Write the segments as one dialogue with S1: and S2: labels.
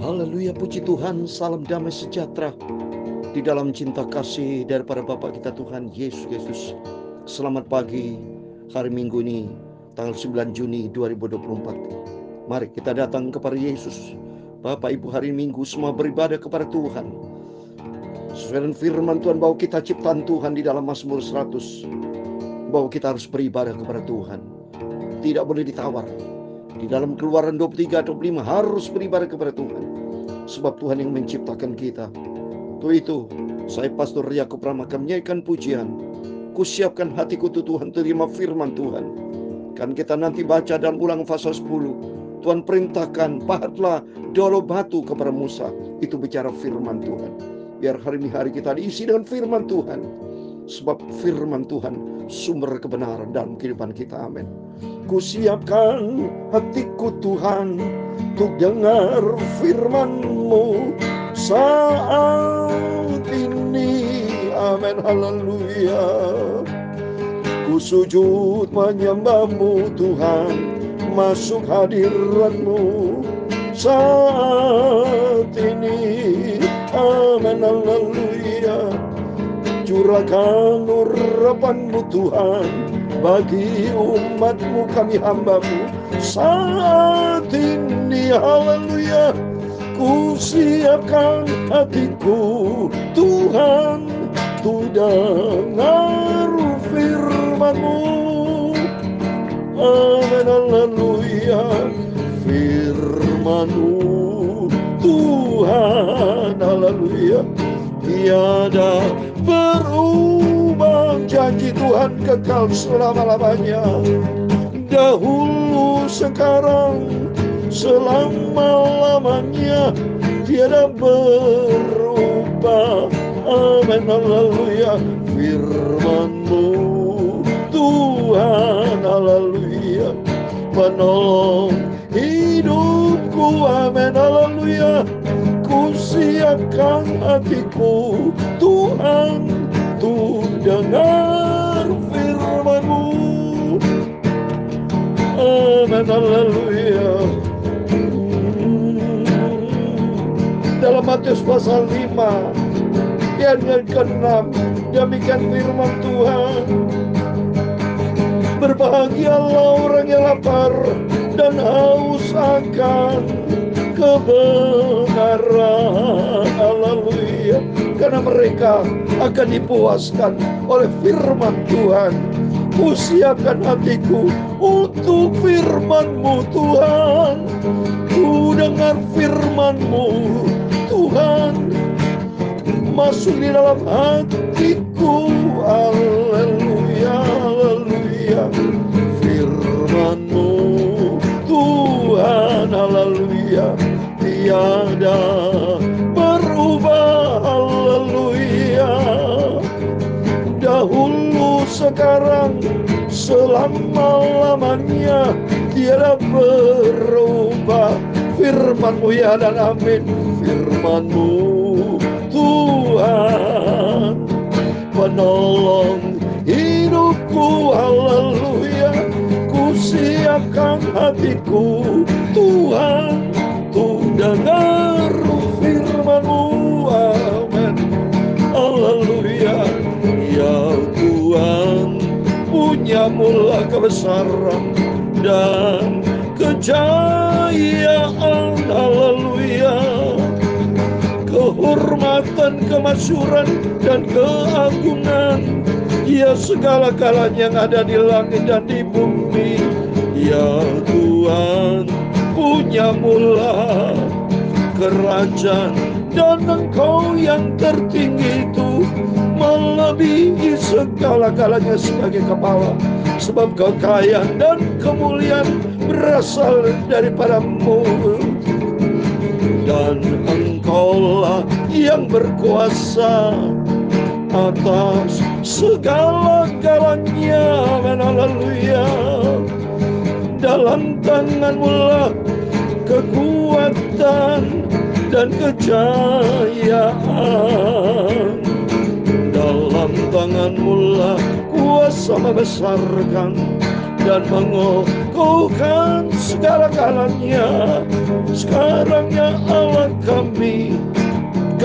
S1: Haleluya, puji Tuhan, salam damai sejahtera di dalam cinta kasih daripada Bapa kita Tuhan Yesus Kristus. Selamat pagi, hari Minggu ini, tanggal 9 Juni 2024. Mari kita datang kepada Yesus. Bapak Ibu, hari Minggu semua beribadah kepada Tuhan. Sesuai dengan firman Tuhan bahwa kita ciptaan Tuhan di dalam Mazmur 100, bahwa kita harus beribadah kepada Tuhan. Tidak boleh ditawar. Di dalam Keluaran 23 atau 25 harus beribadah kepada Tuhan. Sebab Tuhan yang menciptakan kita. Untuk itu, saya Pastor Yakub Rama akan menyanyikan pujian. Kusiapkan hatiku tuh Tuhan, terima firman Tuhan. Kan kita nanti baca dalam Ulangan pasal 10. Tuhan perintahkan, pahatlah dolo batu kepada Musa. Itu bicara firman Tuhan. Biar hari ini hari kita diisi dengan firman Tuhan. Sebab firman Tuhan sumber kebenaran dalam kehidupan kita. Amin. Kusiapkan hatiku Tuhan untuk dengar firman-Mu saat ini. Amin, haleluya. Ku sujud menyembah-Mu Tuhan, masuk hadirat-Mu saat ini. Amin, haleluya. Curahkan urapan-Mu Tuhan bagi umat-Mu, kami hamba-Mu saat ini. Haleluya. Ku siapkan hatiku Tuhan untuk dengar firman-Mu. Amin, haleluya. Firman-Mu Tuhan, haleluya, tiada berubah, janji Tuhan kekal selama-lamanya. Dahulu, sekarang, selama-lamanya, tiada berubah. Amin, haleluya. Firman-Mu Tuhan, haleluya, penolong hidupku. Amin, haleluya. Ku siapkan hatiku Tuhan untuk dengar firman-Mu. Amin, haleluya. Dalam Matius pasal 5 ayat yang ke-6, demikian firman Tuhan. Berbahagialah orang yang lapar dan haus akan kebenaran, haleluya, karena mereka akan dipuaskan oleh firman Tuhan. Ku siapkan hatiku untuk firman-Mu Tuhan. Ku dengar firman-Mu Tuhan, masuk di dalam hatiku. Haleluya, haleluya. Firman-Mu Tuhan, haleluya, tiada berubah. Haleluya. Dahulu, sekarang, selama-lamanya, tiada berubah. Firman-Mu ya dan amin. Firman-Mu Tuhan, penolong hidupku. Haleluya. Ku siapkan hatiku Tuhan untuk dengar firman-Mu. Amin, haleluya. Ya Tuhan, punya-Mu kebesaran dan kejayaan. Haleluya. Kehormatan, kemasyhuran, dan keagungan, ya segala-galanya yang ada di langit dan di bumi. Ya Tuhan, punya-Mu lah kerajaan, dan Engkau yang tertinggi itu melebihi segala-galanya sebagai kepala. Sebab kekayaan dan kemuliaan berasal daripada-Mu, dan Engkaulah yang berkuasa atas segala-galanya. Amin, haleluya. Dalam tangan-Mu lah kekuatan dan kejayaan. Dalam tangan-Mu lah kuasa membesarkan dan mengokohkan segala-galanya. Sekarang ya Allah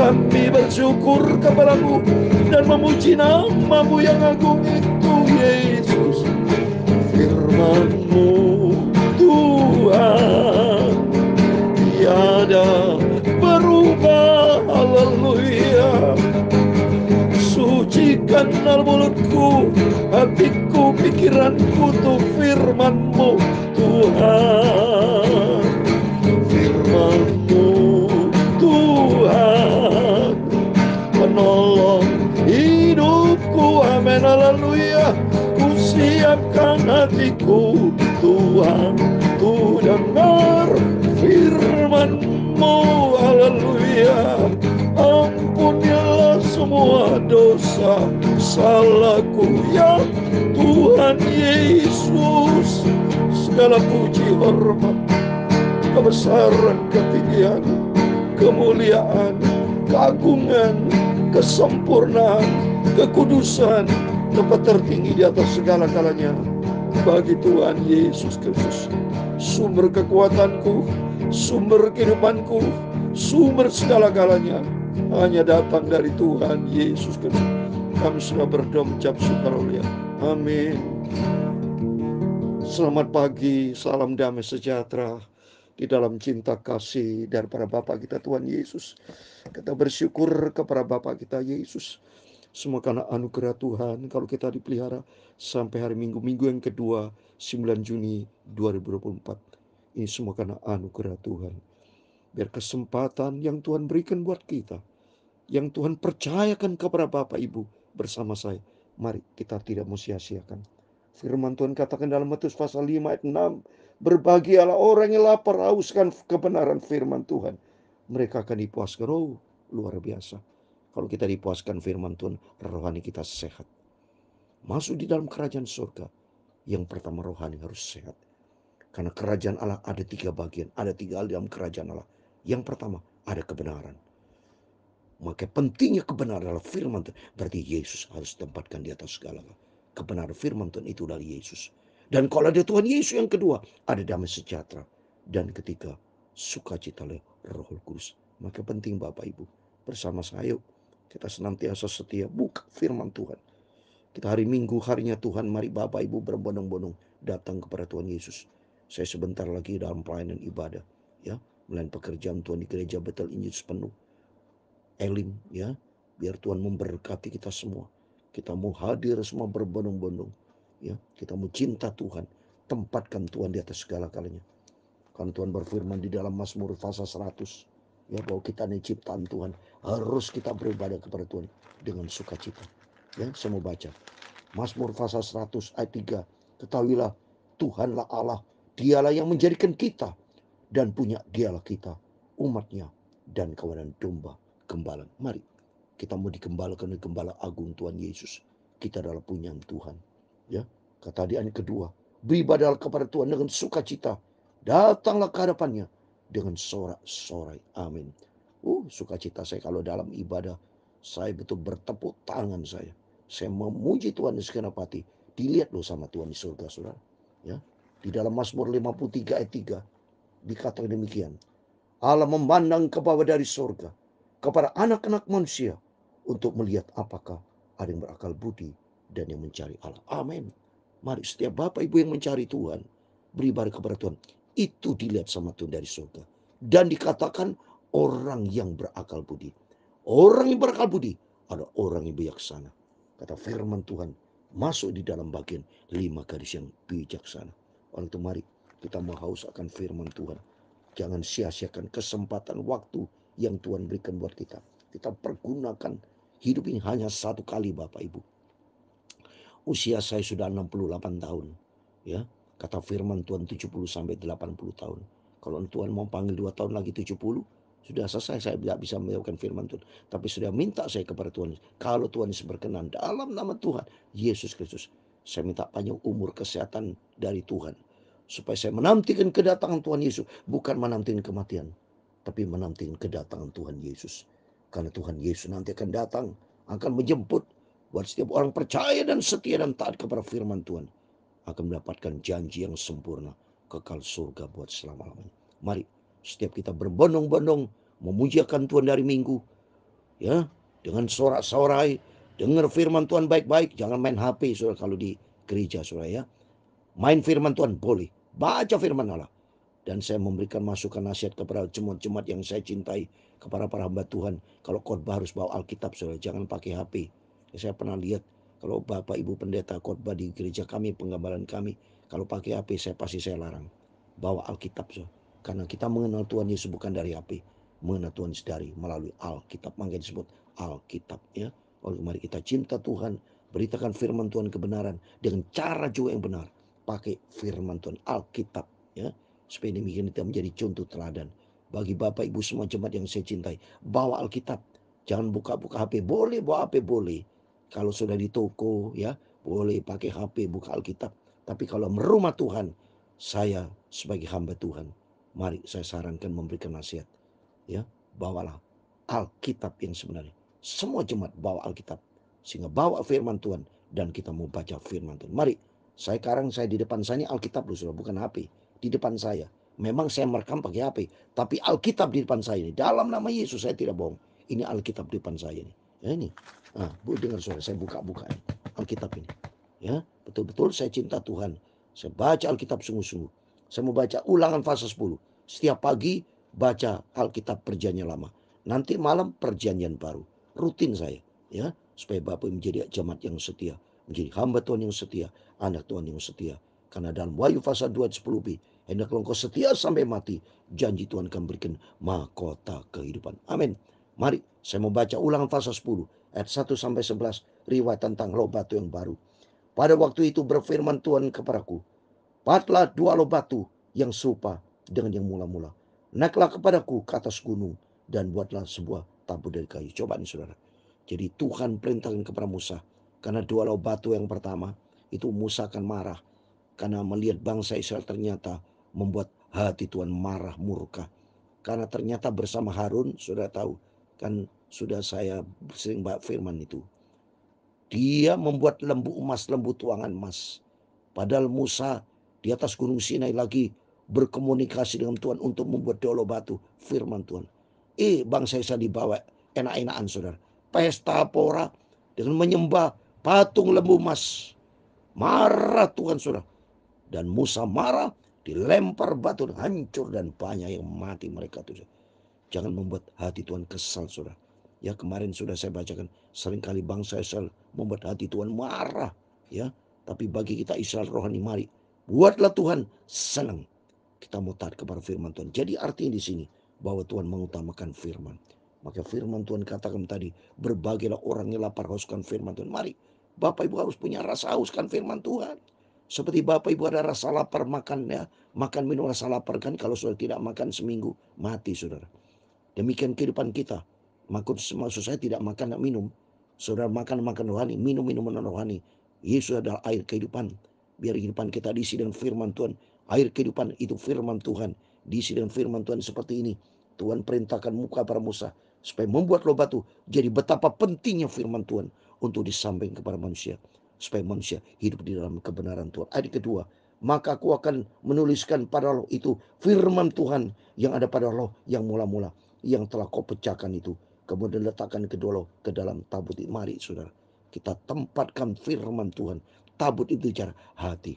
S1: Kami bersyukur kepadamu dan memuji nama-Mu yang agung itu, Yesus. Firman-Mu, Tuhan, tiada berubah. Haleluya. Sucikan mulutku, hatiku, pikiranku untuk firman-Mu, Tuhan. Firman-Mu, Tuhan, penolong hidupku. Amin, haleluya. Ku siapkan hatiku, Tuhan, ku dengar firman-Mu. Haleluya. Ampunilah semua dosa salahku, ya Tuhan Yesus. Segala puji, hormat, kebesaran, ketinggian, kemuliaan, keagungan, kesempurnaan, kekudusan, tempat tertinggi di atas segala-galanya bagi Tuhan Yesus Kristus. Sumber kekuatanku, sumber kehidupanku, sumber segala-galanya hanya datang dari Tuhan Yesus Kristus. Kami sudah berdoa mengucap syukur. Amin. Selamat pagi, salam damai sejahtera di dalam cinta kasih daripada Bapa kita Tuhan Yesus. Kita bersyukur kepada Bapa kita Yesus, semua karena anugerah Tuhan kalau kita dipelihara sampai hari Minggu yang kedua 9 Juni 2024. Ini semua karena anugerah Tuhan. Biar kesempatan yang Tuhan berikan buat kita, yang Tuhan percayakan kepada Bapak Ibu bersama saya, mari kita tidak mau sia-siakan. Firman Tuhan katakan dalam Matius pasal 5 ayat 6, berbahagialah orang yang lapar hauskan kebenaran firman Tuhan, mereka akan dipuaskan. Oh, luar biasa. Kalau kita dipuaskan firman Tuhan, rohani kita sehat. Masuk di dalam kerajaan surga, yang pertama rohani harus sehat. Karena kerajaan Allah ada 3 bagian, ada 3 hal dalam kerajaan Allah. Yang pertama, ada kebenaran. Maka pentingnya kebenaran adalah firman Tuhan. Berarti Yesus harus tempatkan di atas segala-galanya. Kebenaran firman Tuhan itu dari Yesus. Dan kalau ada Tuhan Yesus, yang kedua, ada damai sejahtera. Dan ketiga, sukacita Roh Kudus. Maka penting Bapak Ibu, bersama saya, kita senantiasa setia buka firman Tuhan. Kita hari Minggu, harinya Tuhan, mari Bapak Ibu berbondong-bondong datang kepada Tuhan Yesus. Saya sebentar lagi dalam pelayanan ibadah, ya, melayani pekerjaan Tuhan di gereja Betel Injil penuh. Elim, ya, biar Tuhan memberkati kita semua. Kita mau hadir semua berbondong-bondong, ya. Kita mau cinta Tuhan, tempatkan Tuhan di atas segala-galanya. Kan Tuhan berfirman di dalam Mazmur pasal 100, ya, bahwa kita ini ciptaan Tuhan, harus kita beribadah kepada Tuhan dengan sukacita. Ya, saya mau baca Mazmur pasal 100 ayat 3. Ketahuilah Tuhanlah Allah, Dialah yang menjadikan kita, dan punya Dialah kita, umatnya, dan kawanan domba gembala. Mari kita mau digembalakan oleh Gembala Agung Tuhan Yesus. Kita adalah punyaan Tuhan. Ya, kata di ayat kedua, beribadahlah kepada Tuhan dengan sukacita, datanglah ke hadapannya dengan sorak-sorai. Amin. Sukacita saya kalau dalam ibadah, saya betul bertepuk tangan saya. Saya memuji Tuhan di segenap hati. Dilihat loh sama Tuhan di surga, saudara. Ya, di dalam Mazmur 53 ayat 3 dikatakan demikian. Allah memandang ke bawah dari surga kepada anak-anak manusia untuk melihat apakah ada yang berakal budi dan yang mencari Allah. Amin. Mari setiap Bapak Ibu yang mencari Tuhan, beribadah kepada Tuhan, itu dilihat sama Tuhan dari surga. Dan dikatakan orang yang berakal budi. Orang yang berakal budi adalah orang yang bijaksana. Kata firman Tuhan, masuk di dalam bagian 5 garis yang bijaksana. Oleh itu mari kita mau haus akan firman Tuhan. Jangan sia-siakan kesempatan waktu yang Tuhan berikan buat kita. Kita pergunakan hidup ini hanya satu kali Bapak Ibu. Usia saya sudah 68 tahun. Ya, kata firman Tuhan 70 sampai 80 tahun. Kalau Tuhan mau panggil 2 tahun lagi 70, sudah selesai, saya tidak bisa melakukan firman Tuhan. Tapi sudah minta saya kepada Tuhan. Kalau Tuhan berkenan dalam nama Tuhan Yesus Kristus, saya minta panjang umur, kesehatan dari Tuhan. Supaya saya menantikan kedatangan Tuhan Yesus. Bukan menantikan kematian, tapi menantikan kedatangan Tuhan Yesus. Karena Tuhan Yesus nanti akan datang, akan menjemput. Buat setiap orang percaya dan setia dan taat kepada firman Tuhan, akan mendapatkan janji yang sempurna, kekal surga buat selama-lamanya. Mari setiap kita berbondong-bondong memujiakan Tuhan dari Minggu, ya, dengan sorak-sorai, dengar firman Tuhan baik-baik, jangan main HP saudara kalau di gereja saudara ya. Main firman Tuhan boleh, baca firman Allah. Dan saya memberikan masukan nasihat kepada jemaat-jemaat yang saya cintai, kepada para hamba Tuhan. Kalau khotbah harus bawa Alkitab saudara, jangan pakai HP. Saya pernah lihat kalau Bapak Ibu pendeta khotbah di gereja kami, penggambaran kami, kalau pakai HP pasti saya larang. Bawa Alkitab saudara. Karena kita mengenal Tuhan Yesus bukan dari HP, mengenal Tuhan Yesus dari melalui Alkitab. Makanya disebut Alkitab ya. Oleh mari kita cinta Tuhan, beritakan firman Tuhan kebenaran dengan cara juga yang benar. Pakai firman Tuhan Alkitab ya, supaya demikian kita menjadi contoh teladan bagi Bapak Ibu semua jemaat yang saya cintai. Bawa Alkitab, jangan buka-buka HP. Boleh bawa HP, boleh kalau sudah di toko ya, boleh pakai HP buka Alkitab. Tapi kalau merumah Tuhan, saya sebagai hamba Tuhan, mari saya sarankan memberikan nasihat ya, bawalah Alkitab yang sebenarnya. Semua jemaat bawa Alkitab, sehingga bawa firman Tuhan dan kita mau baca firman Tuhan. Mari, sekarang saya di depan saya ini Alkitab loh, saudara, bukan HP. Di depan saya. Memang saya merekam pakai HP, tapi Alkitab di depan saya ini. Dalam nama Yesus saya tidak bohong. Ini Alkitab di depan saya ini. Ya ini. Nah, Bu dengar saudara, saya buka-buka ini. Alkitab ini. Ya, betul-betul saya cinta Tuhan. Saya baca Alkitab sungguh-sungguh. Saya mau baca Ulangan pasal 10. Setiap pagi baca Alkitab Perjanjian Lama. Nanti malam Perjanjian Baru. Rutin saya, ya, supaya Bapak menjadi jemaat yang setia, menjadi hamba Tuhan yang setia, anak Tuhan yang setia. Karena dalam Wahyu pasal 2 ayat 10b, hendaklah engkau setia sampai mati, janji Tuhan akan berikan mahkota kehidupan. Amin. Mari saya mau baca Ulangan pasal 10 ayat 1 sampai 11, riwayat tentang loh batu yang baru. Pada waktu itu berfirman Tuhan kepadaku, buatlah 2 loh batu yang serupa dengan yang mula-mula. Naiklah kepadaku ke atas gunung dan buatlah sebuah tabut dari kayu. Coba nih saudara. Jadi Tuhan perintahkan kepada Musa. Karena 2 loh batu yang pertama, itu Musa akan marah. Karena melihat bangsa Israel ternyata membuat hati Tuhan marah murka. Karena ternyata bersama Harun, sudah tahu. Kan sudah saya sering bahas firman itu. Dia membuat lembu emas, lembu tuangan emas. Padahal Musa di atas gunung Sinai lagi berkomunikasi dengan Tuhan untuk membuat dolo batu firman Tuhan. Bangsa Israel dibawa enak-enakan saudara. Pesta pora dengan menyembah patung lembu emas. Marah Tuhan saudara. Dan Musa marah, dilempar batu, hancur dan banyak yang mati mereka tuh. Jangan membuat hati Tuhan kesal saudara. Ya kemarin sudah saya bacakan, seringkali bangsa Israel membuat hati Tuhan marah. Ya, tapi bagi kita Israel rohani, mari buatlah Tuhan senang. Kita mau taat kepada firman Tuhan. Jadi artinya di sini bahwa Tuhan mengutamakan firman. Maka firman Tuhan katakan tadi, berbagilah orang yang lapar hauskan firman Tuhan. Mari, Bapak Ibu harus punya rasa hauskan firman Tuhan. Seperti Bapak Ibu ada rasa lapar makan ya, makan minum rasa lapar kan, kalau sudah tidak makan seminggu mati saudara. Demikian kehidupan kita. Maksud saya tidak makan dan minum. Saudara makan rohani, minum minuman rohani. Yesus adalah air kehidupan. Biar kehidupan kita diisi dengan firman Tuhan. Air kehidupan itu firman Tuhan. Diisi dengan firman Tuhan seperti ini. Tuhan perintahkan muka para Musa supaya membuat loh batu. Jadi betapa pentingnya firman Tuhan untuk disampaikan kepada manusia. Supaya manusia hidup di dalam kebenaran Tuhan. Ayat kedua, maka aku akan menuliskan pada roh itu firman Tuhan yang ada pada roh yang mula-mula, yang telah kau pecahkan itu. Kemudian letakkan kedua loh ke dalam tabut itu. Mari saudara, kita tempatkan firman Tuhan. Tabut itu bicara hati.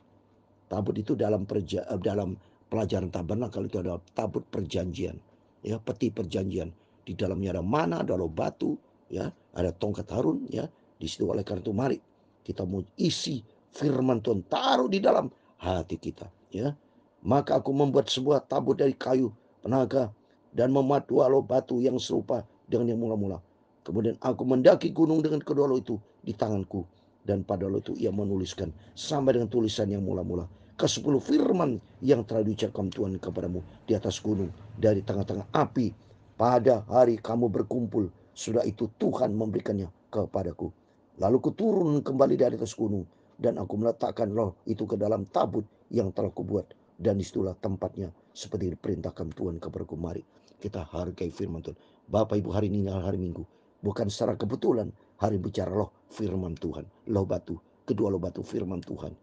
S1: Tabut itu dalam pelajaran tabernakel itu adalah tabut perjanjian. Ya, peti perjanjian. Di dalamnya ada mana, ada loh batu, ya, ada tongkat Harun, ya. Di situ oleh karena itu mari kita mau isi firman Tuhan, taruh di dalam hati kita, ya. Maka aku membuat sebuah tabut dari kayu penaga dan memuat 2 loh batu yang serupa dengan yang mula-mula. Kemudian aku mendaki gunung dengan kedua loh itu di tanganku. Dan pada loh itu ia menuliskan sama dengan tulisan yang mula-mula ke-10 firman yang telah diucapkan Tuhan kepadamu di atas gunung dari tengah-tengah api pada hari kamu berkumpul. Sudah itu Tuhan memberikannya kepadaku. Lalu kuturun kembali dari atas gunung dan aku meletakkan roh itu ke dalam tabut yang telah kubuat. Dan disitulah tempatnya seperti diperintahkan Tuhan kepadaku. Mari kita hargai firman Tuhan. Bapak Ibu, hari ini adalah hari Minggu. Bukan secara kebetulan hari bicara loh firman Tuhan. Loh batu, kedua loh batu firman Tuhan.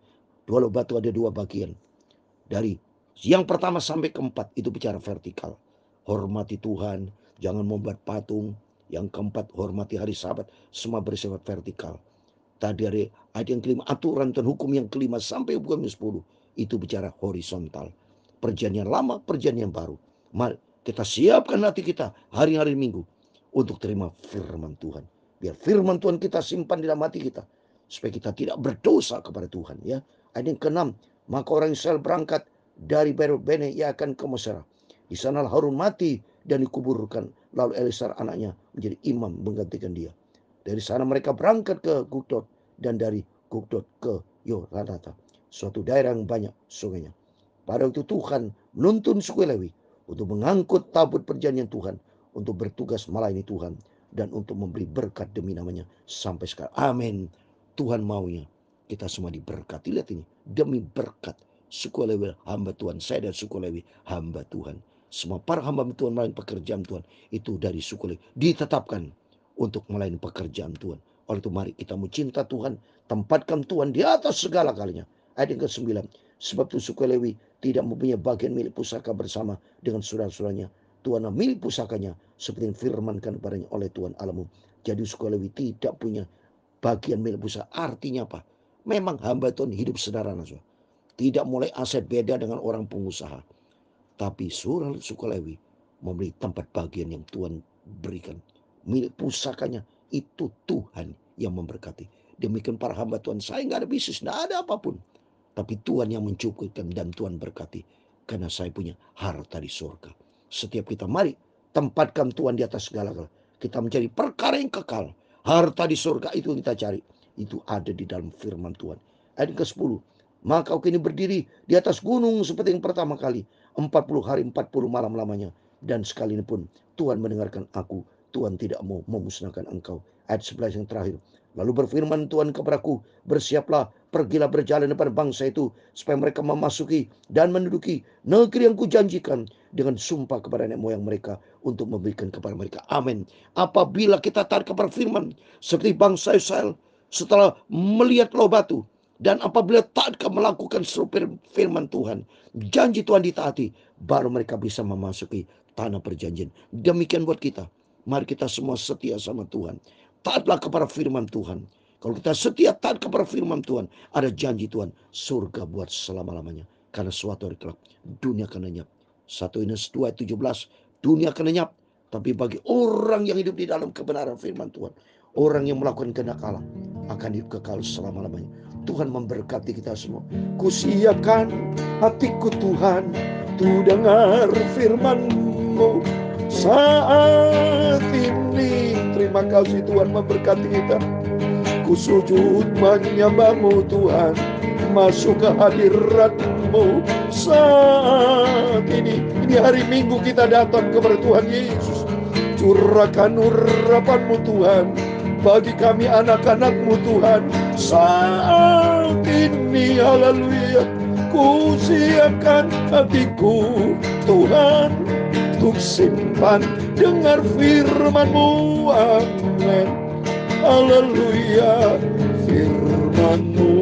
S1: 2 loh batu ada 2 bagian. Dari yang pertama sampai keempat itu bicara vertikal. Hormati Tuhan, jangan membuat patung, Yang keempat, hormati hari Sabat, semua bersifat vertikal. Tadi ada ayat yang kelima, aturan dan hukum yang kelima sampai hukum yang 10 itu bicara horizontal. Perjanjian lama, perjanjian baru. Mari kita siapkan hati kita hari-hari Minggu untuk terima firman Tuhan. Biar firman Tuhan kita simpan di dalam hati kita, supaya kita tidak berdosa kepada Tuhan. Ya, ayat yang keenam, maka orang Israel berangkat dari Bene, ia akan ke Mesra. Di sana Harun mati dan dikuburkan. Lalu Eleazar anaknya menjadi imam menggantikan dia. Dari sana mereka berangkat ke Gudot, dan dari Gudot ke Yoranata, suatu daerah yang banyak sungainya. Pada waktu Tuhan menuntun suku Lewi untuk mengangkut tabut perjanjian Tuhan, untuk bertugas melayani Tuhan, dan untuk memberi berkat demi namanya sampai sekarang. Amin. Tuhan maunya kita semua diberkati. Lihat ini, demi berkat suku Lewi hamba Tuhan, saya dan suku Lewi hamba Tuhan. Semua para hamba Tuhan melayani pekerjaan Tuhan itu dari suku Lewi ditetapkan untuk melayani pekerjaan Tuhan. Oleh itu mari kita mau cinta Tuhan, tempatkan Tuhan di atas segala galanya. Ayat yang ke-9, sebab itu suku Lewi tidak mempunyai bagian milik pusaka bersama dengan saudara-saudaranya. Tuhan milik pusakanya seperti yang firmankan kepadanya oleh Tuhan Allahmu. Jadi suku Lewi tidak punya bagian milik pusaka. Artinya apa? Memang hamba Tuhan hidup sederhana. Tidak mulai aset beda dengan orang pengusaha. Tapi suku Lewi memberi tempat bagian yang Tuhan berikan. Milik pusakanya itu Tuhan yang memberkati. Demikian para hamba Tuhan, saya nggak ada bisnis, nggak ada apapun. Tapi Tuhan yang mencukupkan dan Tuhan berkati. Karena saya punya harta di surga. Setiap kita mari tempatkan Tuhan di atas segala-galanya. Kita mencari perkara yang kekal. Harta di surga itu kita cari. Itu ada di dalam firman Tuhan. Ayat ke-10. Maka kau kini berdiri di atas gunung seperti yang pertama kali. 40 hari 40 malam lamanya. Dan sekali ini pun Tuhan mendengarkan aku. Tuhan tidak mau memusnahkan engkau. Ayat 11 yang terakhir. Lalu berfirman Tuhan kepadaku, bersiaplah, pergilah berjalan depan bangsa itu, supaya mereka memasuki dan menduduki negeri yang kujanjikan dengan sumpah kepada nenek moyang mereka untuk memberikan kepada mereka. Amin. Apabila kita taat kepada firman, seperti bangsa Israel setelah melihat Pulau Batu, dan apabila taat melakukan seluruh firman Tuhan, janji Tuhan ditaati, baru mereka bisa memasuki tanah perjanjian. Demikian buat kita. Mari kita semua setia sama Tuhan. Taatlah kepada firman Tuhan. Kalau kita setia taat kepada firman Tuhan, ada janji Tuhan, surga buat selama-lamanya. Karena suatu hari kelak dunia akan lenyap. 1 Yohanes 2:17, dunia akan lenyap, tapi bagi orang yang hidup di dalam kebenaran firman Tuhan, orang yang melakukan kehendak Allah akan hidup kekal selama-lamanya. Tuhan memberkati kita semua. Kusiapkan hatiku Tuhan, tu dengar firman-Mu saat ini. Terima kasih Tuhan memberkati kita. Ku sujud menyembah-Mu Tuhan, masuk ke hadirat-Mu saat ini. Ini hari Minggu kita datang kepada Tuhan Yesus. Curahkan urapan-Mu Tuhan bagi kami anak-anak-Mu Tuhan saat ini. Haleluya. Ku siapkan hatiku Tuhan untuk simpan dengar firman-Mu. Amin. Haleluya. Firman-Mu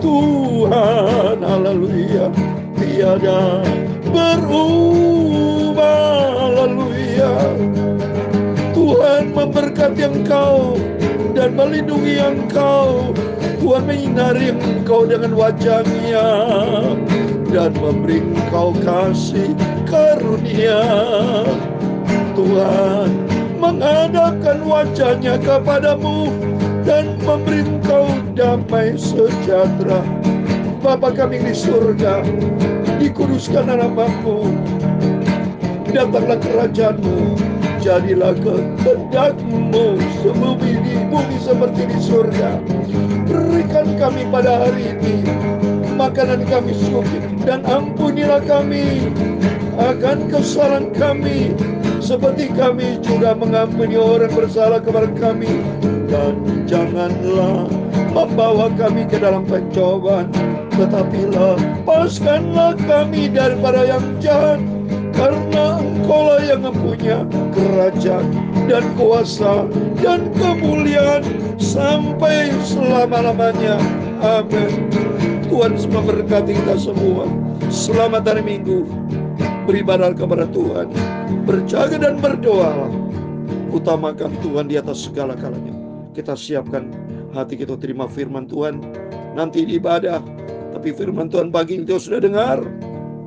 S1: Tuhan, haleluya, tiada berubah. Haleluya. Tuhan memberkati engkau dan melindungi engkau. Tuhan menyinari engkau dengan wajah-Nya dan memberi engkau kasih karunia. Tuhan menghadapkan wajah-Nya kepadamu dan memberi engkau damai sejahtera. Bapa kami di surga, dikuduskan nama-Mu, datanglah kerajaan-Mu, jadilah kehendak-Mu sebumi di bumi seperti di surga. Berikan kami pada hari ini makanan kami secukupnya, dan ampunilah kami akan kesalahan kami, seperti kami juga mengampuni orang bersalah kepada kami. Dan janganlah membawa kami ke dalam pencobaan, tetapi lepaskanlah kami daripada yang jahat. Karena Engkau-lah yang mempunyai kerajaan dan kuasa dan kemuliaan sampai selama-lamanya. Amin. Tuhan memberkati kita semua. Selamat hari Minggu. Beribadah kepada Tuhan, berjaga dan berdoa. Utamakan Tuhan di atas segala-galanya. Kita siapkan hati kita terima firman Tuhan nanti di ibadah. Tapi firman Tuhan pagi ini kita sudah dengar.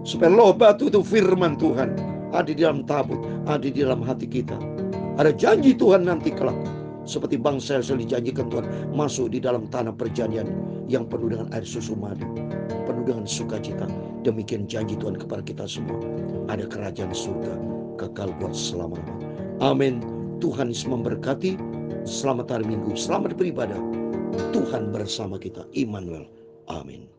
S1: Supaya loh batu itu firman Tuhan ada di dalam tabut, ada di dalam hati kita. Ada janji Tuhan nanti kelak. Seperti bangsa Israel dijanjikan Tuhan masuk di dalam tanah perjanjian yang penuh dengan air susu madu, penuh dengan sukacita. Demikian janji Tuhan kepada kita semua. Ada kerajaan surga kekal buat selama-lamanya. Amin. Tuhan Yesus memberkati. Selamat hari Minggu, selamat beribadah. Tuhan bersama kita. Immanuel. Amin.